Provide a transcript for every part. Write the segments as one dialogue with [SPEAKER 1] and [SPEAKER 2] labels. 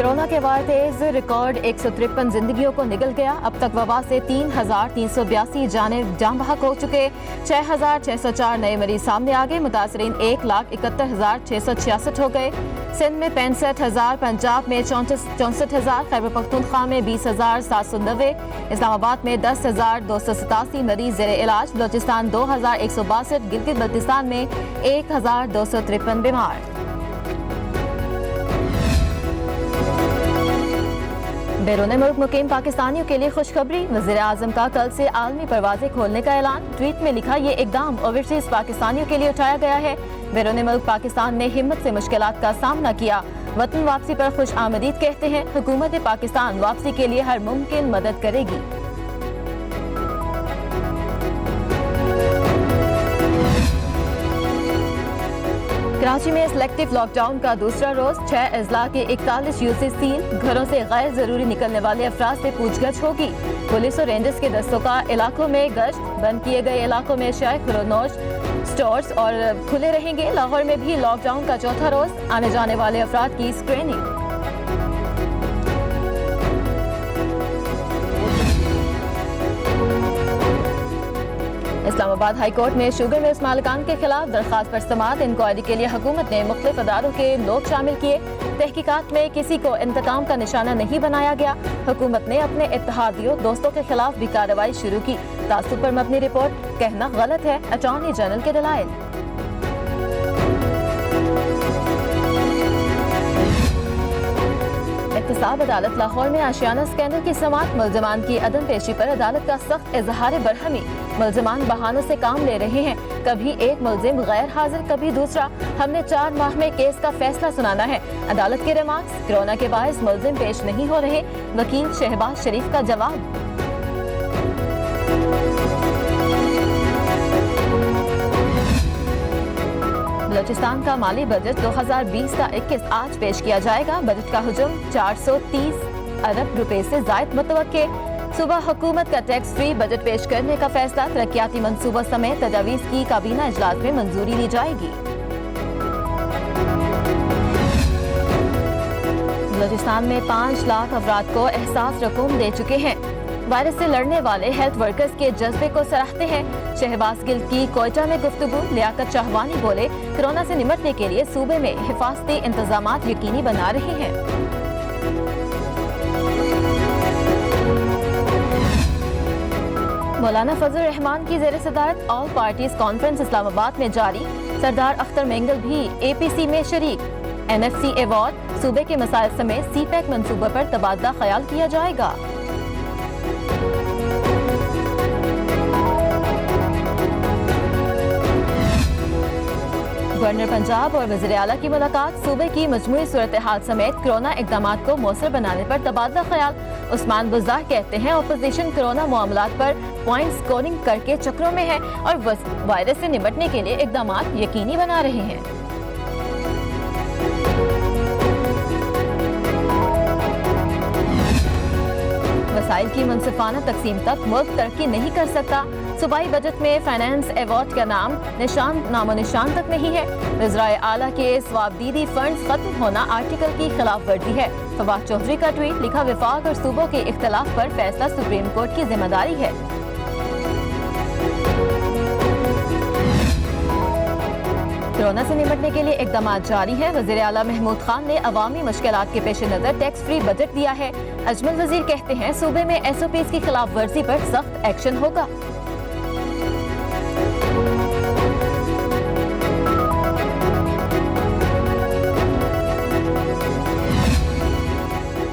[SPEAKER 1] Corona के वार तेज record 153 जिंदगियों को निगल गया। अब तक वबा से 3,382 जानें जान बहक हो चुके। 6,604 नए मरीज सामने आ गए। मुतासरीन 1,71,666 हो गए। सिंध में 65,000, पंजाब में 64,000, खैबर पख्तूनख्वा में 20,790, इस्लामाबाद में 10,287 मरीज ज़ेर इलाज, बलोचिस्तान 2,162, गिलगित बल्तिस्तान में 1,253 बीमार। बैरून मुल्क मुकीम पाकिस्तानियों के लिए खुशखबरी। वज़ीर आज़म का कल से आलमी परवाज़ें खोलने का ऐलान। ट्वीट में लिखा, ये इक़दाम ओवरसीज़ पाकिस्तानियों के लिए उठाया गया है। बैरून मुल्क पाकिस्तान ने हिम्मत से मुश्किलात का सामना किया। वतन वापसी पर खुश आमदीद कहते हैं। हुकूमत पाकिस्तान वापसी के लिए हर मुमकिन मदद करेगी। कराची में सिलेक्टिव लॉकडाउन का दूसरा रोज। 6 अजला के 41 यूसेज सील। घरों से गैर जरूरी निकलने वाले अफराद से पूछगछ होगी। पुलिस और रेंजर्स के दस्तों का इलाकों में गश्त। बंद किए गए इलाकों में चाय खुरोनोश स्टोर्स और खुले रहेंगे। लाहौर में भी लॉकडाउन का चौथा रोज। आने जाने वाले अफराद की स्क्रीनिंग। इस्लामाबाद हाई कोर्ट में शुगर मिल्स मालिकान के खिलाफ दरखास्त पर समाअत। इंक्वायरी के लिए हुकूमत ने मुख्तलिफ अदारों के लोग शामिल किए। तहकीकात में किसी को इंतकाम का निशाना नहीं बनाया गया। हुकूमत ने अपने इत्तेहादियों दोस्तों के खिलाफ भी कार्रवाई शुरू की। तासुब पर मबनी रिपोर्ट कहना गलत है, अटॉर्नी जनरल के दलाइल। एहतसाब अदालत लाहौर में आशियाना स्कैंडल की समाअत। मुल्ज़िमान की अदम पेशी पर अदालत का सख्त इजहार बरहमी। मुल्ज़िमान बहानों से काम ले रहे हैं। कभी एक मुल्ज़िम गैर हाजिर, कभी दूसरा। हमने 4 माह में केस का फैसला सुनाना है। अदालत के रिमार्क्स। कोरोना के बायस मुल्ज़िम पेश नहीं हो रहे। वकील शहबाज शरीफ का जवाब। बलोचिस्तान का माली बजट 2020 का 21 आज पेश किया जाएगा। बजट का हुजूम 430 अरब रुपए से जायद मुतवक्के। सुबह हुकूमत का टैक्स फ्री बजट पेश करने का फैसला। तरक्याती मंसूबों समेत तजावीज़ की काबीना इजलास में मंजूरी ली जाएगी। बलोचिस्तान में 5 लाख अफराद को एहसास रकूम दे चुके हैं। वायरस से लड़ने वाले हेल्थ वर्कर्स के जज्बे को सराहते हैं। शहबाज गिल की कोयटा में गुफ्तगू। लियाकत शाहवानी बोले, कोरोना से निपटने के लिए सूबे में हिफाजती इंतजामात यकीनी बना रहे हैं। मौलाना फजल रहमान की ज़ेर सदारत ऑल पार्टीज कॉन्फ्रेंस इस्लामाबाद में जारी। सरदार अख्तर मेंगल भी APC में शरीक। NFC award. सूबे के मसाइल समेत CPEC मंसूबे पर तबादला ख्याल किया जाएगा। गवर्नर पंजाब और वज़ीर आला की मुलाकात। सूबे की मजमूई सूरत हाल समेत कोरोना इक़दामात को मौसर बनाने पर तबादला ख्याल। उस्मान बुज़दार कहते हैं, अपोजिशन कोरोना मामलात पर पॉइंट स्कोरिंग करके चक्रों में है और वायरस से निपटने के लिए इक़दामात यकीनी बना रहे हैं। वसाइल की मुनसिफाना तकसीम तक मुल्क तरक्की नहीं कर सकता। सूबाई बजट में फाइनेंस अवार्ड का नामो निशान तक नहीं है। वज़राए आला के स्वाबदीदी फंड्स खत्म होना आर्टिकल की खिलाफ वर्जी है। फवाद चौधरी का ट्वीट। लिखा, विफाक और सूबों के इख्तलाफ पर फैसला सुप्रीम कोर्ट की जिम्मेदारी है। कोरोना से निपटने के लिए इक़दाम जारी हैं। वज़ीर आला महमूद खान ने अवामी मुश्किलात के पेश नज़र टैक्स फ्री बजट दिया है। अजमल वज़ीर कहते हैं, सूबे में SOPs की खिलाफ वर्जी पर सख्त एक्शन होगा।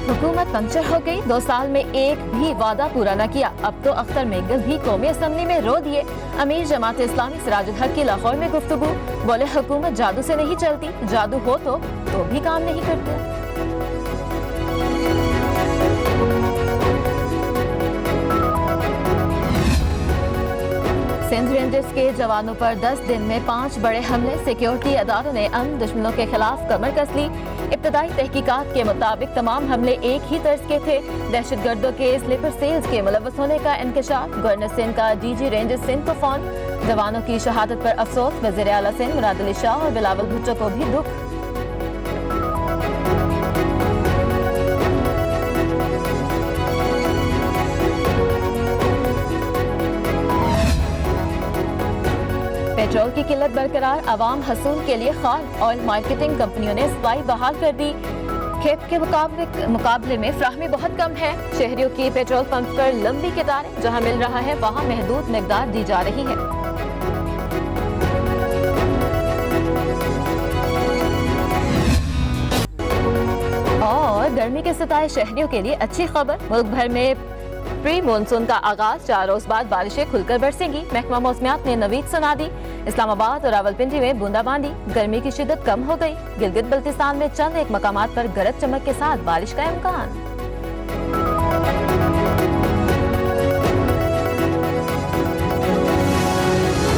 [SPEAKER 1] हुकूमत पंक्चर हो गई। 2 साल में एक भी वादा पूरा न किया। अब तो अख्तर मेंगल भी कौमी असम्बली में रो दिए। अमीर जमात इस्लामी सिराजुल हक की लाहौर में गुफ्तगू। बोले, हुकूमत जादू से नहीं चलती। जादू हो तो भी काम नहीं करते। सिंध रेंजर्स के जवानों पर 10 दिन में 5 बड़े हमले। सिक्योरिटी अदारों ने अमन दुश्मनों के खिलाफ कमर कस ली। इब्तदाई तहकीकात के मुताबिक तमाम हमले एक ही तर्ज के थे। दहशतगर्दों के स्लीपर सेल्स के मुलव्वस होने का इंकशाफ। गवर्नर सिंध का DG रेंजर्स सिंध को फोन। जवानों की शहादत पर अफसोस। वज़ीर आला सिंध मुराद अली शाह और बिलावल भुट्टो को भी दुख। पेट्रोल की किल्लत बरकरार, आवाम हसूल के लिए खाल, ऑयल मार्केटिंग कंपनियों ने सप्लाई बहाल कर दी। खेप के मुकाबले में फ्राहमी बहुत कम है। शहरियों की पेट्रोल पंप पर लंबी कतारें, जहां मिल रहा है वहां महदूद मिकदार दी जा रही है। और गर्मी के सताए शहरियों के लिए अच्छी खबर, मुल्क भर में प्री मानसून का आगाज, 4 रोज बाद बारिशें खुलकर बरसेंगी। महकमा मौसमियात ने नवीद सुना दी। इस्लामाबाद और रावलपिंडी में बूंदाबांदी, गर्मी की शिद्दत कम हो गई। गिलगित बल्तिस्तान में चंद एक मकामात पर गरज चमक के साथ बारिश का इम्कान।